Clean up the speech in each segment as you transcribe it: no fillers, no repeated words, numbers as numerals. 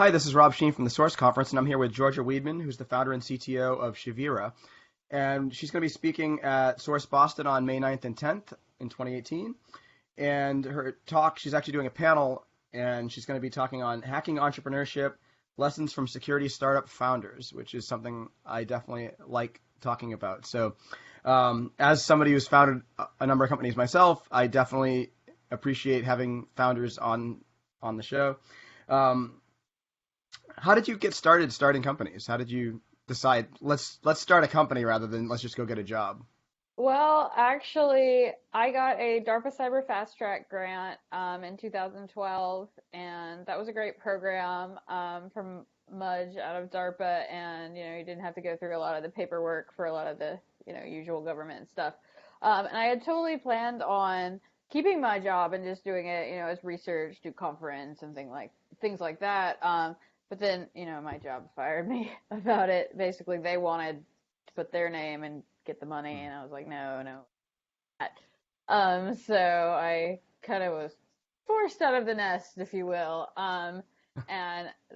Hi, this is Rob Sheen from the Source Conference, and I'm here with Georgia Weidman, who's the founder and CTO of Shavira. And she's going to be speaking at Source Boston on May 9th and 10th in 2018. And her talk, she's actually doing a panel, and she's going to be talking on hacking entrepreneurship, lessons from security startup founders, which is something I definitely like talking about. So as somebody who's founded a number of companies myself, I definitely appreciate having founders on the show. How did you get started starting companies? How did you decide let's start a company rather than let's just go get a job? Well, actually, I got a DARPA Cyber Fast Track grant in 2012, and that was a great program from Mudge out of DARPA, and you didn't have to go through a lot of the paperwork for a lot of the usual government stuff. And I had totally planned on keeping my job and just doing it, as research, do conference and things like that. But then, my job fired me about it. Basically, they wanted to put their name and get the money, and I was like, no, no. So I kind of was forced out of the nest, if you will. And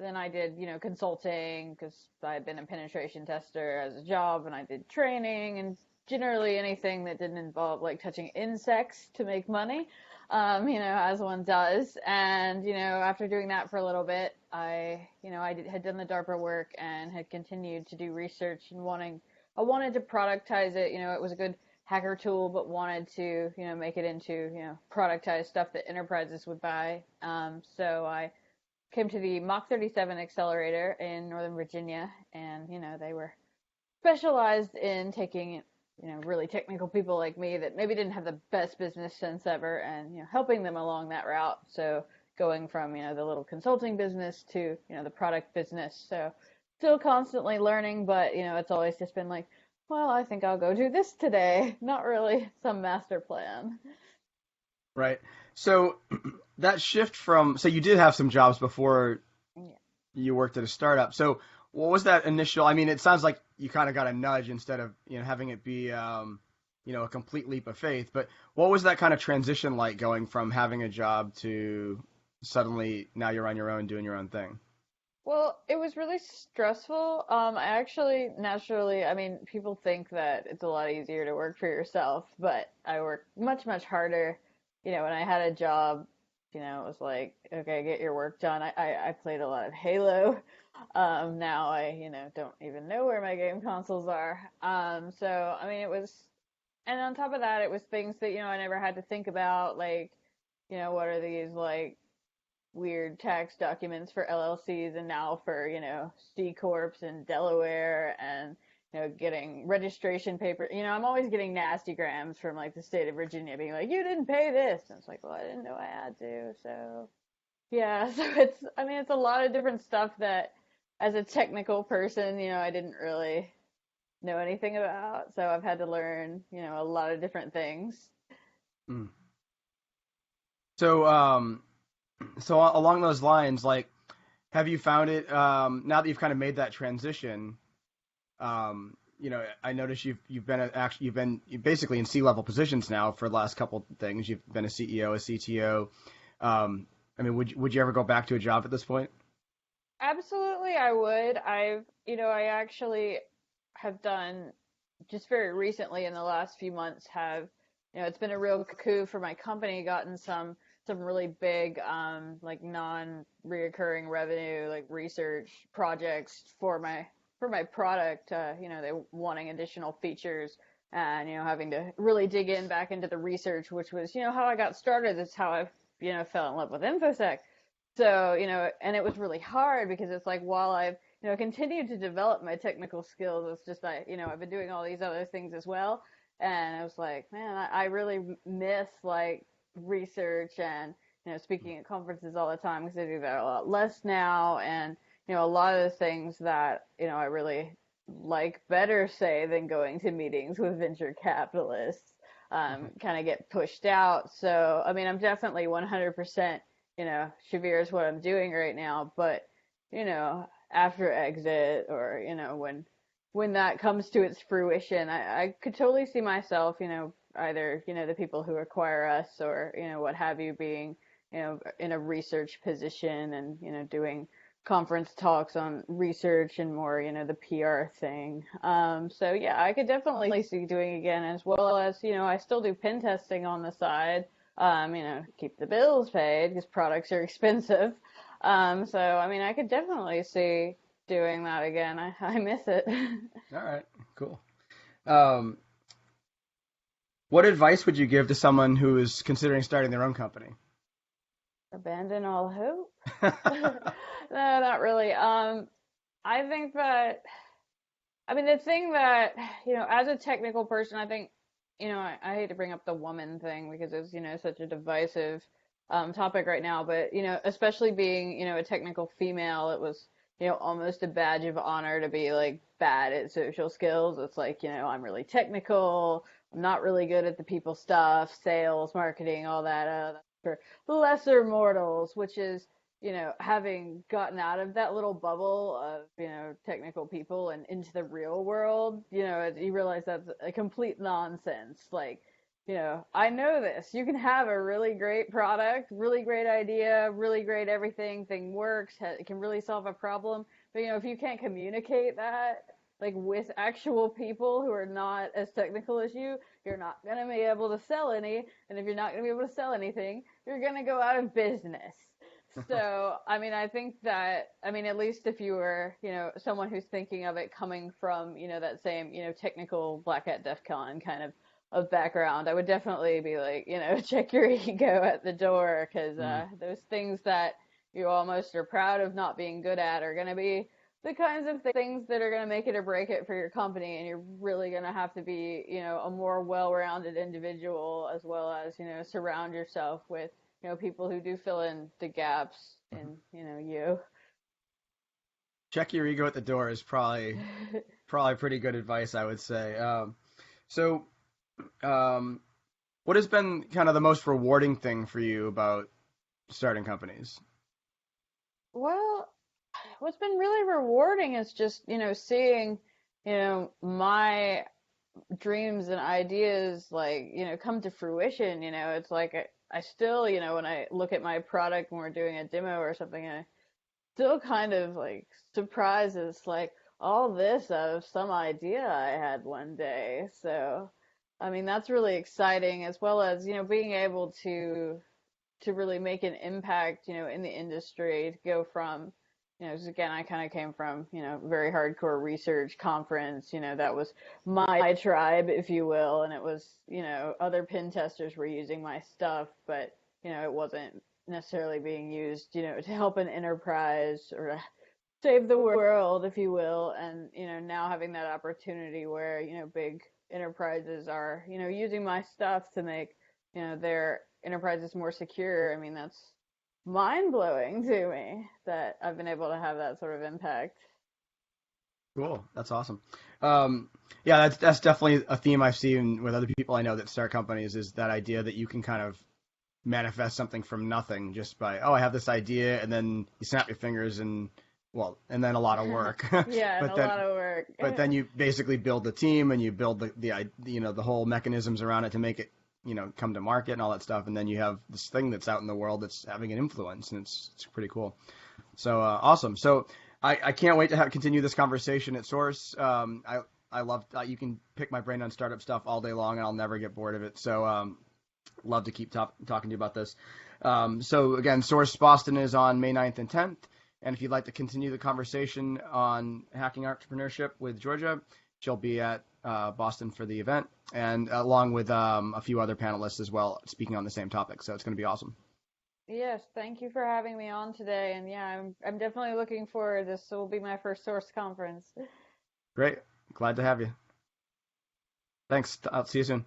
then I did, consulting because I had been a penetration tester as a job, and I did training and generally anything that didn't involve like touching insects to make money, as one does. And, after doing that for a little bit, had done the DARPA work and had continued to do research and I wanted to productize it. It was a good hacker tool, but wanted to, make it into, productized stuff that enterprises would buy. So I came to the Mach 37 accelerator in Northern Virginia, and, they were specialized in taking, really technical people like me that maybe didn't have the best business sense ever and, helping them along that route. So going from, the little consulting business to, the product business. So still constantly learning, but, it's always just been like, well, I think I'll go do this today. Not really some master plan. Right. So that shift from, so you did have some jobs before Yeah. you worked at a startup. So what was that initial, I mean, it sounds like you kind of got a nudge instead of, having it be, a complete leap of faith. But what was that kind of transition like going from having a job to suddenly now you're on your own doing your own thing? Well, it was really stressful. I actually naturally, I mean, people think that it's a lot easier to work for yourself, but I work much, much harder. When I had a job, it was like, okay, get your work done. I played a lot of Halo. Now I, don't even know where my game consoles are. So, I mean, and on top of that, it was things that, I never had to think about, like, what are these, like, weird tax documents for LLCs and now for, C corps in Delaware and, getting registration paper. I'm always getting nasty grams from like the state of Virginia being like, you didn't pay this. And it's like, well, I didn't know I had to. So yeah, so it's a lot of different stuff that as a technical person, I didn't really know anything about. So I've had to learn, a lot of different things. Mm. So, so along those lines, like, have you found it, now that you've kind of made that transition, I noticed you've basically in C-level positions now for the last couple things. You've been a CEO, a CTO. I mean, would you ever go back to a job at this point? Absolutely, I would. I actually have done just very recently in the last few months have, it's been a real coup for my company, gotten some really big, like non-reoccurring revenue, like research projects for my product, they wanting additional features and, having to really dig in back into the research, which was, how I got started. That's how I, fell in love with InfoSec. So, and it was really hard because it's like while I've, continued to develop my technical skills, it's just I've been doing all these other things as well. And I was like, man, I really miss like research and, speaking at conferences all the time because I do that a lot less now. And, a lot of the things that, I really like better, say, than going to meetings with venture capitalists, kind of get pushed out. So, I mean, I'm definitely 100%, Shavir is what I'm doing right now. But, after exit or, when that comes to its fruition, I could totally see myself, either, the people who acquire us or, what have you being, in a research position and, doing conference talks on research and more, the PR thing. So yeah, I could definitely see doing again, as well as, I still do pen testing on the side, keep the bills paid because products are expensive. So, I mean, I could definitely see doing that again. I miss it. All right, cool. Um, what advice would you give to someone who is considering starting their own company? Abandon all hope? No, not really. I think that, I mean, the thing that, as a technical person, I think, I hate to bring up the woman thing because it's, such a divisive topic right now, but, especially being, a technical female, it was, almost a badge of honor to be like bad at social skills. It's like, I'm really technical, I'm not really good at the people stuff, sales, marketing, all that, that's for the lesser mortals, which is, having gotten out of that little bubble of, technical people and into the real world, you realize that's a complete nonsense. Like, I know this. You can have a really great product, really great idea, really great everything, thing works, it can really solve a problem. But, if you can't communicate that, like with actual people who are not as technical as you, you're not going to be able to sell any. And if you're not going to be able to sell anything, you're going to go out of business. So, I mean, I think that, I mean, at least if you were, someone who's thinking of it coming from, that same, technical Black Hat DEF CON kind of background, I would definitely be like, check your ego at the door, because Mm. those things that you almost are proud of not being good at are going to be the kinds of things that are going to make it or break it for your company, and you're really going to have to be, a more well-rounded individual, as well as, surround yourself with, people who do fill in the gaps Mhm. in, you. Check your ego at the door is probably pretty good advice, I would say. So, um, what has been kind of the most rewarding thing for you about starting companies? Well, what's been really rewarding is just, seeing, my dreams and ideas like, come to fruition. It's like I still, when I look at my product when we're doing a demo or something, I still kind of like surprises like all this out of some idea I had one day. So, I mean, that's really exciting, as well as, being able to really make an impact, in the industry, to go from, 'cause again, I kind of came from, very hardcore research conference, that was my tribe, if you will, and it was, other pen testers were using my stuff, but, it wasn't necessarily being used, to help an enterprise or to save the world, if you will, and, now having that opportunity where, big enterprises are, using my stuff to make, their enterprises more secure. I mean, that's mind blowing to me that I've been able to have that sort of impact. Cool, that's awesome. Um, yeah, that's definitely a theme I've seen with other people I know that start companies is that idea that you can kind of manifest something from nothing just by, oh, I have this idea, and then you snap your fingers and well, and then a lot of work. Yeah, and But a then lot of work. but then you basically build the team and you build the whole mechanisms around it to make it come to market and all that stuff, and then you have this thing that's out in the world that's having an influence, and it's pretty cool. So awesome. So I can't wait to continue this conversation at Source. I love you can pick my brain on startup stuff all day long, and I'll never get bored of it. So love to keep talking to you about this. So again, Source Boston is on May 9th and 10th. And if you'd like to continue the conversation on hacking entrepreneurship with Georgia, she'll be at Boston for the event, and along with a few other panelists as well, speaking on the same topic. So it's going to be awesome. Yes, thank you for having me on today. And yeah, I'm definitely looking forward. This will be my first Source conference. Great. Glad to have you. Thanks. I'll see you soon.